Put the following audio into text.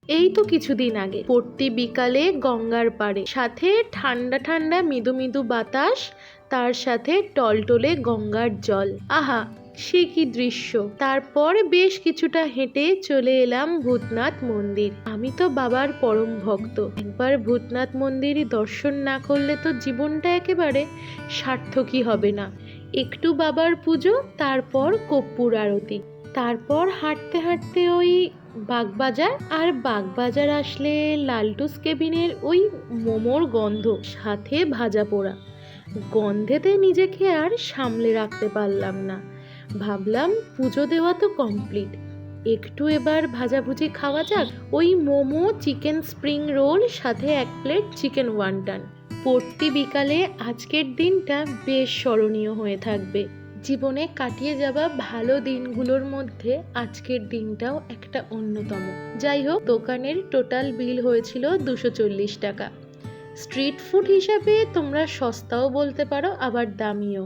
এই তো কিছুদিন আগে পড়তি বিকালে গঙ্গার পাড়ে, সাথে ঠান্ডা ঠান্ডা মৃদু মৃদু বাতাস, তার সাথে টলটলে গঙ্গার জল। আহা, সে কি দৃশ্য! তারপর বেশ কিছুটা হেঁটে চলে এলাম ভূতনাথ মন্দির। আমি তো বাবার পরম ভক্ত, একবার ভূতনাথ মন্দির দর্শন না করলে তো জীবনটা একেবারে সার্থকই হবে না। একটু বাবার পুজো, তারপর কর্পূর আরতি, তারপর হাঁটতে হাঁটতে ওই বাগবাজার। আর বাগবাজার আসলে লালটুস কেবিনের ওই মোমোর গন্ধ, সাথে ভাজা পোড়া। গন্ধেতে নিজেকে আর সামলে রাখতে পারলাম না। ভাবলাম পুজো দেওয়া তো কমপ্লিট, একটু এবার ভাজাভুজি খাওয়া যাক। ওই মোমো, চিকেন স্প্রিং রোল, সাথে এক প্লেট চিকেন ওয়ান্টান। পড়তি বিকালে আজকের দিনটা বেশ স্মরণীয় হয়ে থাকবে। জীবনে কাটিয়ে যাওয়া ভালো দিনগুলোর মধ্যে আজকের দিনটাও একটা অন্যতম। যাই হোক, দোকানের টোটাল বিল হয়েছিল 240 টাকা। স্ট্রিট ফুড হিসাবে তোমরা সস্তাও বলতে পারো, আবার দামিও।